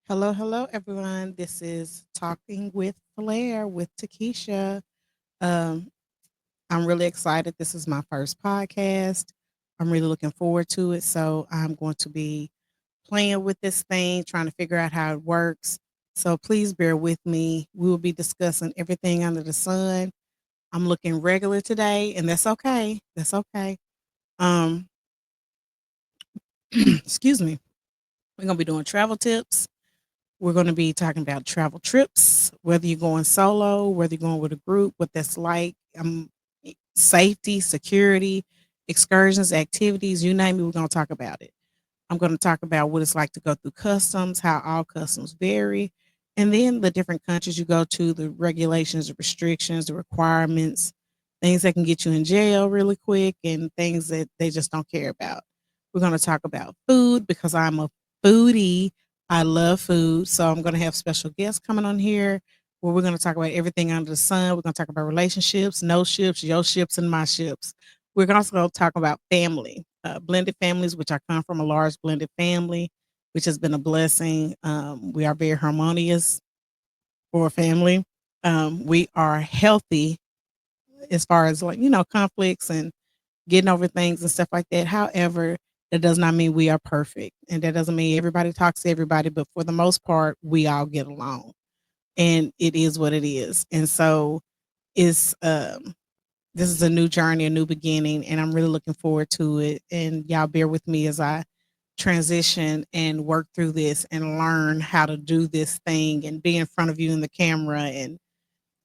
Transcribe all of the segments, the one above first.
Hello, hello, everyone. This is Talking with Flair with Takeisha. Um, I'm really excited. This is my first podcast. I'm really looking forward to it. So I'm going to be playing with this thing, trying to figure out how it works. So please bear with me. We will be discussing everything under the sun. I'm looking regular today, and that's okay. That's okay. Um, excuse me. We're gonna be doing travel tips. We're going to be talking about travel trips, whether you're going solo, whether you're going with a group, what that's like, safety, security, excursions, activities, you name it, we're going to talk about it. I'm going to talk about what it's like to go through customs, how all customs vary, and then the different countries you go to, the regulations, the restrictions, the requirements, things that can get you in jail really quick, and things that they just don't care about. We're going to talk about food because I'm a foodie. I love food. So I'm going to have special guests coming on here where we're going to talk about everything under the sun. We're going to talk about relationships, no ships, your ships, and my ships. We're also going to talk about family, blended families, which I come from a large blended family, which has been a blessing. We are very harmonious for a family. We are healthy as far as conflicts and getting over things and stuff like that. However, that does not mean we are perfect, and that doesn't mean everybody talks to everybody. But for the most part, we all get along, and it is what it is. And so, it's this is a new journey, a new beginning, and I'm really looking forward to it. And y'all bear with me as I transition and work through this and learn how to do this thing and be in front of you in the camera and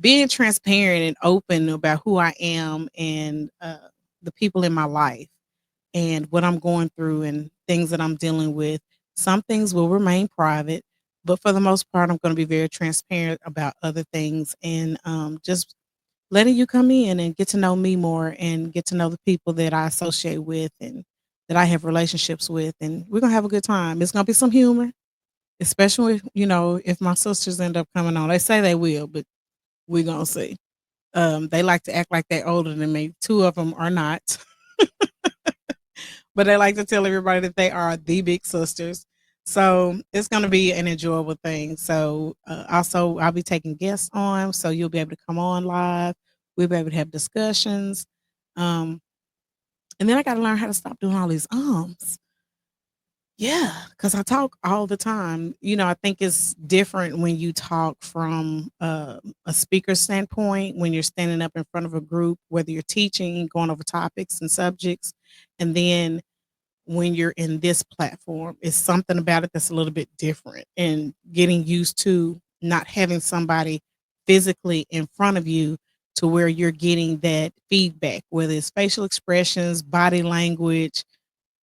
being transparent and open about who I am and the people in my life and what I'm going through and things that I'm dealing with. Some things will remain private, but for the most part, I'm going to be very transparent about other things and just letting you come in and get to know me more and get to know the people that I associate with and that I have relationships with. And we're going to have a good time. It's going to be some humor, especially, if my sisters end up coming on. They say they will, but we're going to see. They like to act like they're older than me. Two of them are not, but they like to tell everybody that they are the big sisters. So it's going to be an enjoyable thing. So also, I'll be taking guests on, so you'll be able to come on live. We'll be able to have discussions. Um, and then I got to learn how to stop doing all these ums. Yeah, because I talk all the time. I think it's different when you talk from a speaker standpoint, when you're standing up in front of a group, whether you're teaching, going over topics and subjects, and then when you're in this platform. It's something about it that's a little bit different and getting used to not having somebody physically in front of you to where you're getting that feedback, whether it's facial expressions, body language,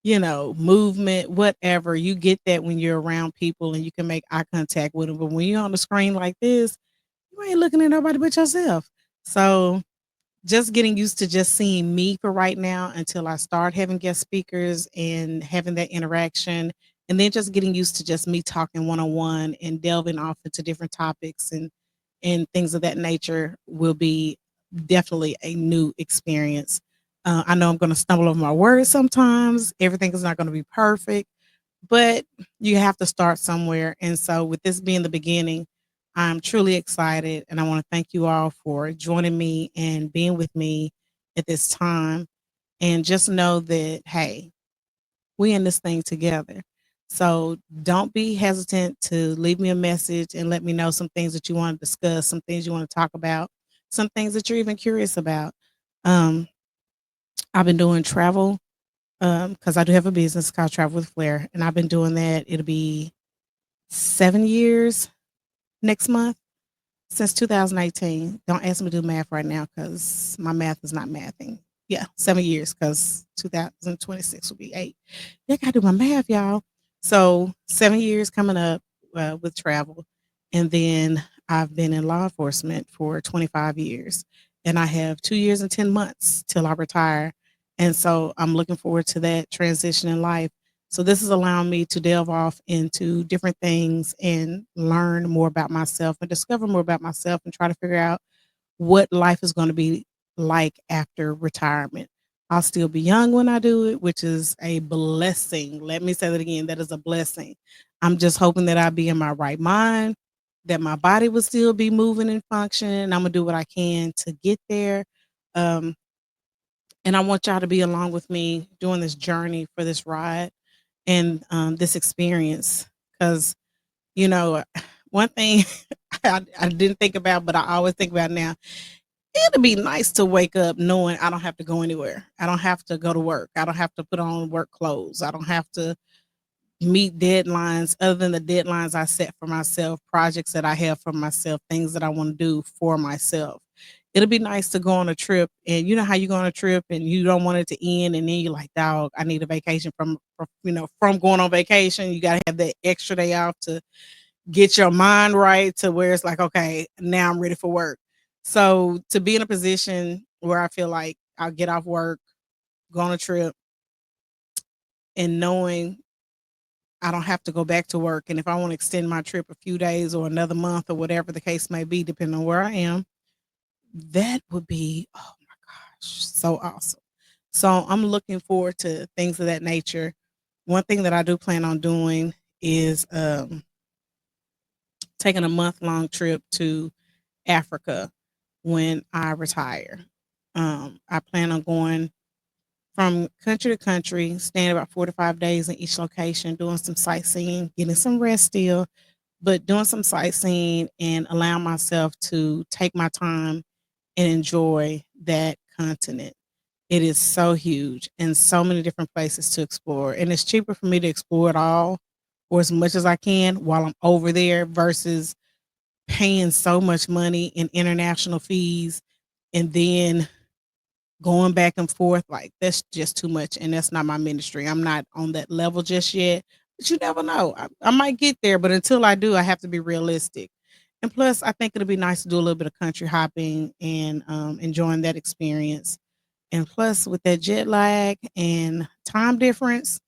movement, whatever. You get that when you're around people and you can make eye contact with them. But when you're on the screen like this, you ain't looking at nobody but yourself. So just getting used to just seeing me for right now until I start having guest speakers and having that interaction. And then just getting used to just me talking one on one and delving off into different topics and things of that nature will be definitely a new experience. I know I'm going to stumble over my words sometimes. Everything is not going to be perfect, but you have to start somewhere. And so, with this being the beginning, I'm truly excited. And I want to thank you all for joining me and being with me at this time. And just know that, hey, we in this thing together. So don't be hesitant to leave me a message and let me know some things that you want to discuss, some things you want to talk about, some things that you're even curious about. Um, I've been doing travel because I do have a business called Travel with Flair, and I've been doing that. It'll be 7 years next month since 2018. Don't ask me to do math right now because my math is not mathing. Yeah, 7 years because 2026 will be 8. Yeah, I gotta do my math, y'all. So 7 years coming up with travel, and then I've been in law enforcement for 25 years, and I have 2 years and 10 months till I retire, and so I'm looking forward to that transition in life. So this is allowing me to delve off into different things and learn more about myself and discover more about myself and try to figure out what life is going to be like after retirement. I'll still be young when I do it, which is a blessing. Let me say that again. That is a blessing. I'm just hoping that I'll be in my right mind, that my body will still be moving and functioning. I'm gonna do what I can to get there. Um, and I want y'all to be along with me doing this journey for this ride and this experience. Because, you know, one thing I didn't think about, but I always think about now, it'd be nice to wake up knowing I don't have to go anywhere. I don't have to go to work. I don't have to put on work clothes. I don't have to meet deadlines other than the deadlines I set for myself, projects that I have for myself, things that I want to do for myself. It'll be nice to go on a trip, and you know how you go on a trip and you don't want it to end, and then you're like, "Dog, I need a vacation from going on vacation." You got to have that extra day off to get your mind right to where it's like, "Okay, now I'm ready for work." So to be in a position where I feel like I'll get off work, go on a trip, and knowing I don't have to go back to work. And if I want to extend my trip a few days or another month or whatever the case may be, depending on where I am, that would be, oh my gosh, so awesome. So I'm looking forward to things of that nature. One thing that I do plan on doing is taking a month long trip to Africa when I retire. I plan on going from country to country, staying about 4 to 5 days in each location, doing some sightseeing, getting some rest still, but doing some sightseeing and allowing myself to take my time and enjoy that continent. It is so huge and so many different places to explore. And it's cheaper for me to explore it all or as much as I can while I'm over there versus paying so much money in international fees and then going back and forth. Like, that's just too much. And that's not my ministry. I'm not on that level just yet. But you never know. I might get there, but until I do, I have to be realistic. And plus, I think it'll be nice to do a little bit of country hopping and enjoying that experience. And plus, with that jet lag and time difference,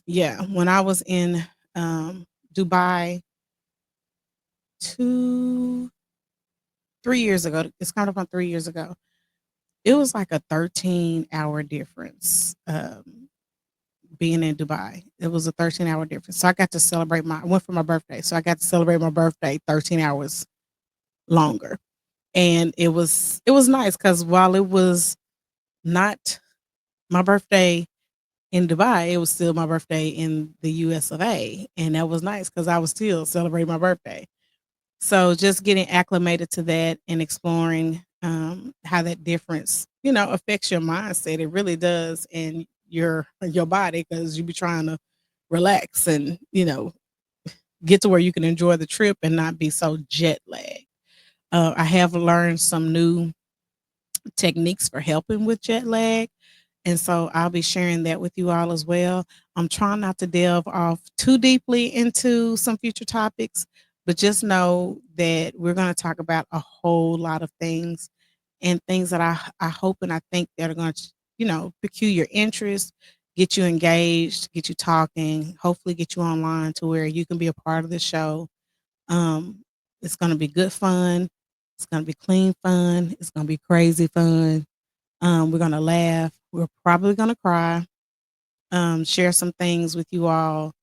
yeah, when I was in Dubai 3 years ago, it's kind of on 3 years ago, it was like a 13-hour difference being in Dubai. It was a 13-hour difference. So I got to celebrate I went for my birthday. So I got to celebrate my birthday 13 hours longer. And it was nice because while it was not my birthday in Dubai, it was still my birthday in the US of A. And that was nice because I was still celebrating my birthday. So just getting acclimated to that and exploring how that difference, affects your mindset. It really does, and your body, because you be trying to relax and get to where you can enjoy the trip and not be so jet lagged. I have learned some new techniques for helping with jet lag. And so I'll be sharing that with you all as well. I'm trying not to delve off too deeply into some future topics, but just know that we're going to talk about a whole lot of things and things that I hope and I think that are going to, pique your interest, get you engaged, get you talking, hopefully get you online to where you can be a part of the show. Um, it's going to be good fun. It's going to be clean fun. It's going to be crazy fun. We're gonna laugh. We're probably gonna cry. Share some things with you all,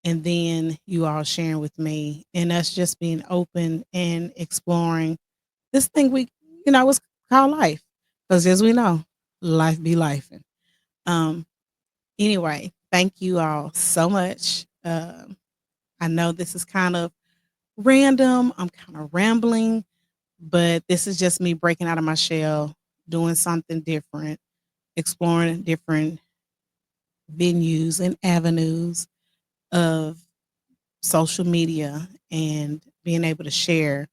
and then you all sharing with me, and us just being open and exploring this thing was called life. Because as we know, life be life. Um. Anyway, thank you all so much. I know this is kind of random. I'm kind of rambling, but this is just me breaking out of my shell, doing something different, exploring different venues and avenues of social media and being able to share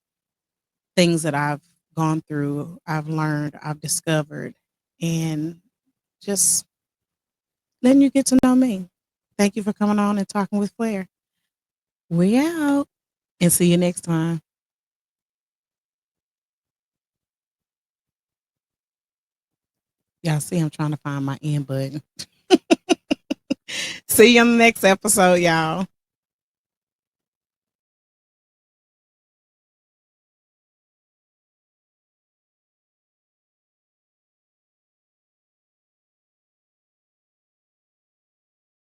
things that I've gone through, I've learned, I've discovered, and just letting you get to know me. Thank you for coming on and talking with Claire. We out and see you next time. Y'all see, I'm trying to find my end button. See you on the next episode, y'all.